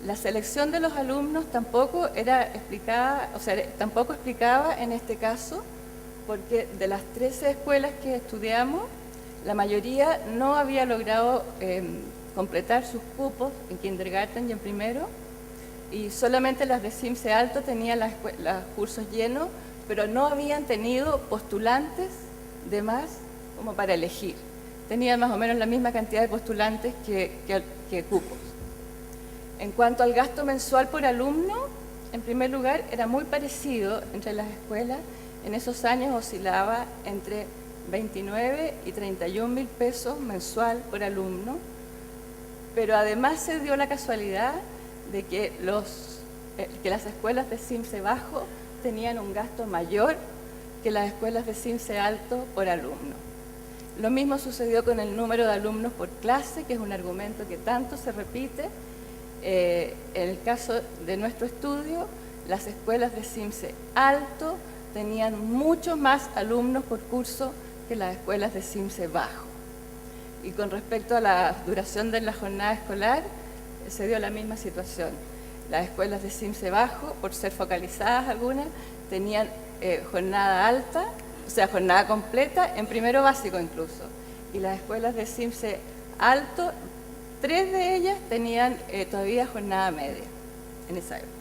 La selección de los alumnos tampoco era explicada, o sea, tampoco explicaba en este caso, porque de las 13 escuelas que estudiamos, la mayoría no había logrado completar sus cupos en kindergarten y en primero, y solamente las de CIMSE Alto tenían los cursos llenos, pero no habían tenido postulantes de más como para elegir. Tenían más o menos la misma cantidad de postulantes que cupos. En cuanto al gasto mensual por alumno, en primer lugar, era muy parecido entre las escuelas. En esos años oscilaba entre 29 y 31.000 pesos mensual por alumno, pero además se dio la casualidad de que las escuelas de CIMSE Bajo tenían un gasto mayor que las escuelas de CIMSE Alto por alumno. Lo mismo sucedió con el número de alumnos por clase, que es un argumento que tanto se repite. En el caso de nuestro estudio, las escuelas de CIMSE Alto tenían mucho más alumnos por curso que las escuelas de CIMSE Bajo. Y con respecto a la duración de la jornada escolar, se dio la misma situación. Las escuelas de CIMSE Bajo, por ser focalizadas algunas, tenían jornada alta, o sea, jornada completa, en primero básico incluso. Y las escuelas de CIMSE Alto, 3 de ellas tenían todavía jornada media en esa época.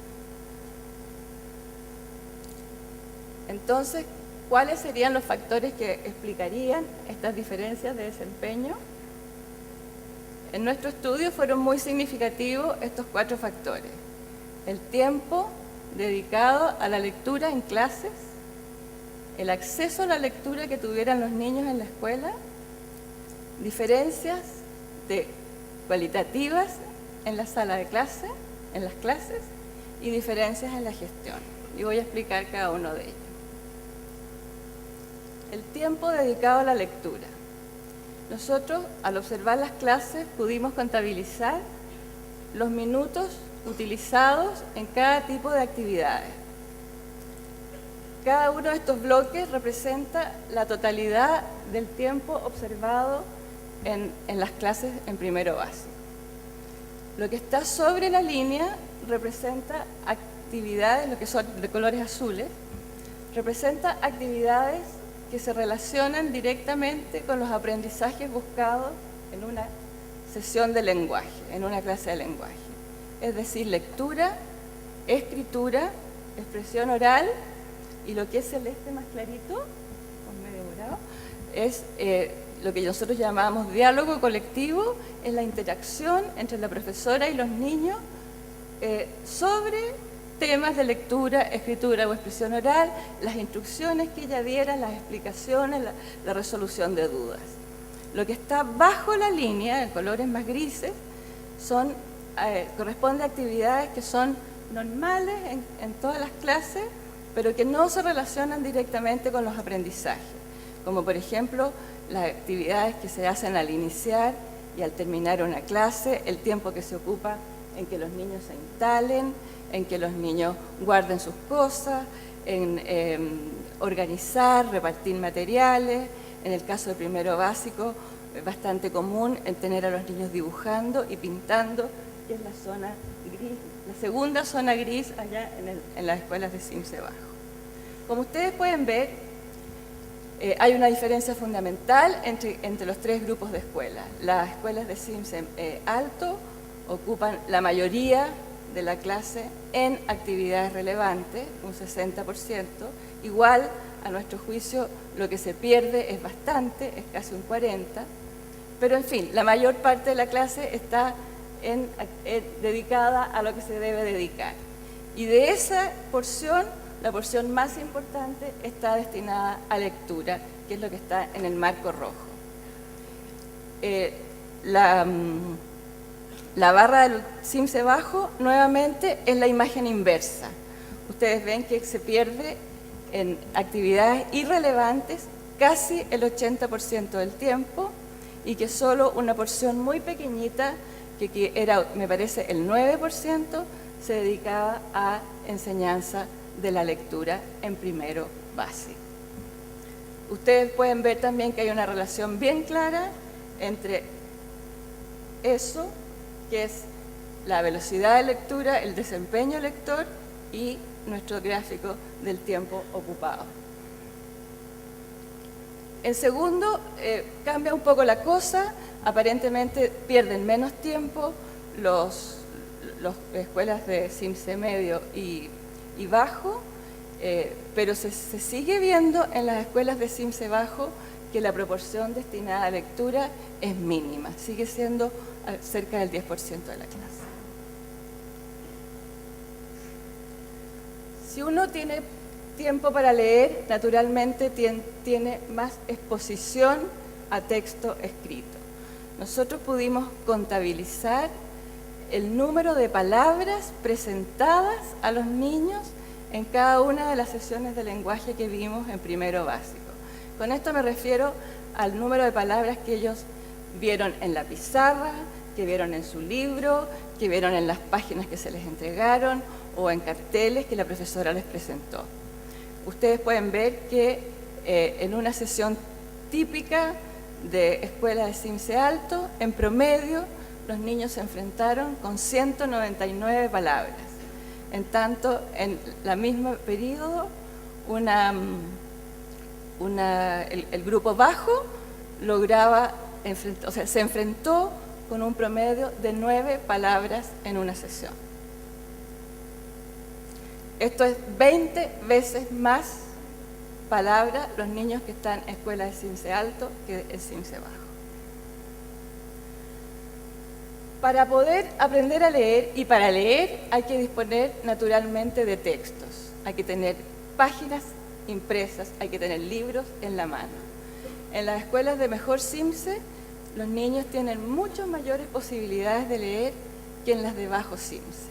Entonces, ¿cuáles serían los factores que explicarían estas diferencias de desempeño? En nuestro estudio fueron muy significativos estos 4 factores. El tiempo dedicado a la lectura en clases, el acceso a la lectura que tuvieran los niños en la escuela, diferencias cualitativas en la sala de clase, en las clases, y diferencias en la gestión. Y voy a explicar cada uno de ellos. El tiempo dedicado a la lectura. Nosotros, al observar las clases, pudimos contabilizar los minutos utilizados en cada tipo de actividades. Cada uno de estos bloques representa la totalidad del tiempo observado en las clases en primero básico. Lo que está sobre la línea representa actividades, lo que son de colores azules, representa actividades que se relacionan directamente con los aprendizajes buscados en una sesión de lenguaje, en una clase de lenguaje. Es decir, lectura, escritura, expresión oral, y lo que es celeste más clarito, con medio morado, es lo que nosotros llamamos diálogo colectivo, es la interacción entre la profesora y los niños sobre temas de lectura, escritura o expresión oral, las instrucciones que ella diera, las explicaciones, la resolución de dudas. Lo que está bajo la línea, en colores más grises, corresponde a actividades que son normales en todas las clases, pero que no se relacionan directamente con los aprendizajes, como por ejemplo las actividades que se hacen al iniciar y al terminar una clase, el tiempo que se ocupa en que los niños se instalen, en que los niños guarden sus cosas, en organizar, repartir materiales. En el caso de primero básico, es bastante común en tener a los niños dibujando y pintando, que es la zona gris, la segunda zona gris allá en las escuelas de CIMSE Bajo. Como ustedes pueden ver, hay una diferencia fundamental entre los 3 grupos de escuelas. Las escuelas de CIMSE Alto ocupan la mayoría de la clase en actividades relevantes, un 60%. Igual, a nuestro juicio, lo que se pierde es bastante, es casi un 40%, pero en fin, la mayor parte de la clase está dedicada a lo que se debe dedicar. Y de esa porción, la porción más importante está destinada a lectura, que es lo que está en el marco rojo. La barra del CIMSE Bajo, nuevamente, es la imagen inversa. Ustedes ven que se pierde en actividades irrelevantes casi el 80% del tiempo y que solo una porción muy pequeñita, que era, me parece, el 9%, se dedicaba a enseñanza de la lectura en primero básico. Ustedes pueden ver también que hay una relación bien clara entre eso, que es la velocidad de lectura, el desempeño lector y nuestro gráfico del tiempo ocupado. En segundo, cambia un poco la cosa, aparentemente pierden menos tiempo las escuelas de CIMSE medio y bajo, pero se sigue viendo en las escuelas de CIMSE bajo que la proporción destinada a lectura es mínima, sigue siendo cerca del 10% de la clase. Si uno tiene tiempo para leer, naturalmente tiene más exposición a texto escrito. Nosotros pudimos contabilizar el número de palabras presentadas a los niños en cada una de las sesiones de lenguaje que vimos en primero básico. Con esto me refiero al número de palabras que ellos vieron en la pizarra, que vieron en su libro, que vieron en las páginas que se les entregaron o en carteles que la profesora les presentó. Ustedes pueden ver que en una sesión típica de escuela de CIMSE alto, en promedio, los niños se enfrentaron con 199 palabras. En tanto, en la misma periodo, el grupo bajo lograba, se enfrentó con un promedio de 9 palabras en una sesión. Esto es 20 veces más palabras los niños que están en escuela de CIMSE alto que en CIMSE bajo. Para poder aprender a leer, y para leer hay que disponer naturalmente de textos, hay que tener páginas impresas, hay que tener libros en la mano. En las escuelas de mejor CIMSE, los niños tienen muchas mayores posibilidades de leer que en las de bajo CIMSE.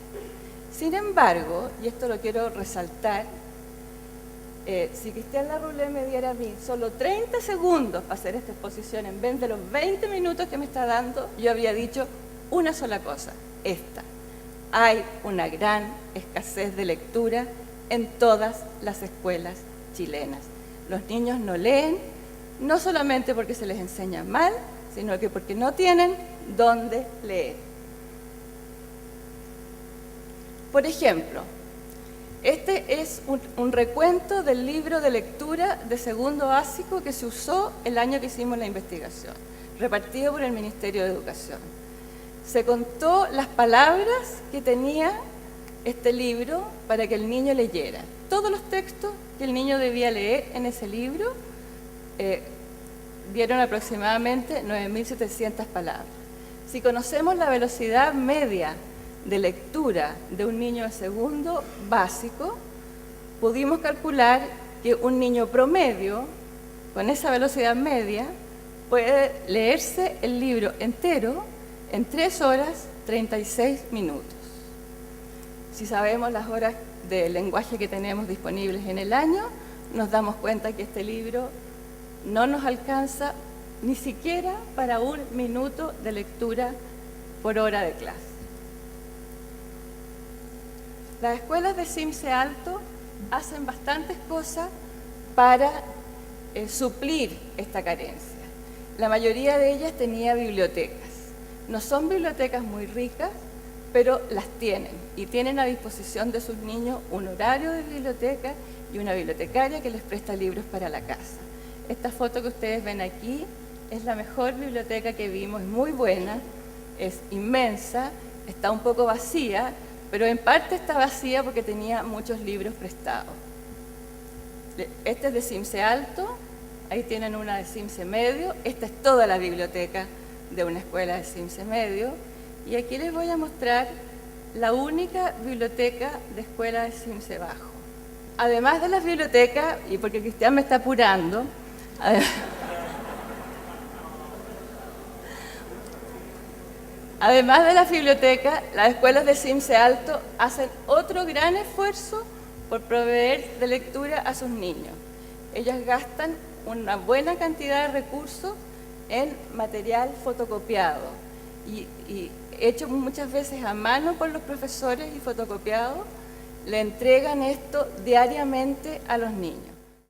Sin embargo, y esto lo quiero resaltar, si Cristian Larroulé me diera a mí solo 30 segundos para hacer esta exposición en vez de los 20 minutos que me está dando, yo habría dicho una sola cosa, esta: hay una gran escasez de lectura en todas las escuelas chilenas. Los niños no leen, no solamente porque se les enseña mal, sino que porque no tienen dónde leer. Por ejemplo, este es un recuento del libro de lectura de segundo básico que se usó el año que hicimos la investigación, repartido por el Ministerio de Educación. Se contó las palabras que tenía este libro para que el niño leyera. Todos los textos que el niño debía leer en ese libro dieron aproximadamente 9.700 palabras. Si conocemos la velocidad media de lectura de un niño de segundo básico, pudimos calcular que un niño promedio, con esa velocidad media, puede leerse el libro entero en 3 horas 36 minutos. Si sabemos las horas de lenguaje que tenemos disponibles en el año, nos damos cuenta que este libro no nos alcanza ni siquiera para 1 minuto de lectura por hora de clase. Las escuelas de CIMSE alto hacen bastantes cosas para suplir esta carencia. La mayoría de ellas tenía bibliotecas. No son bibliotecas muy ricas, pero las tienen y tienen a disposición de sus niños un horario de biblioteca y una bibliotecaria que les presta libros para la casa. Esta foto que ustedes ven aquí es la mejor biblioteca que vimos, es muy buena, es inmensa, está un poco vacía, pero en parte está vacía porque tenía muchos libros prestados. Este es de CIMSE alto, ahí tienen una de CIMSE medio, esta es toda la biblioteca de una escuela de CIMSE medio, y aquí les voy a mostrar la única biblioteca de escuela de CIMSE bajo. Además de las bibliotecas, y porque Cristian me está apurando, además de las bibliotecas, las escuelas de CIMSE alto hacen otro gran esfuerzo por proveer de lectura a sus niños. Ellas gastan una buena cantidad de recursos en material fotocopiado y hecho muchas veces a mano por los profesores y fotocopiado, le entregan esto diariamente a los niños.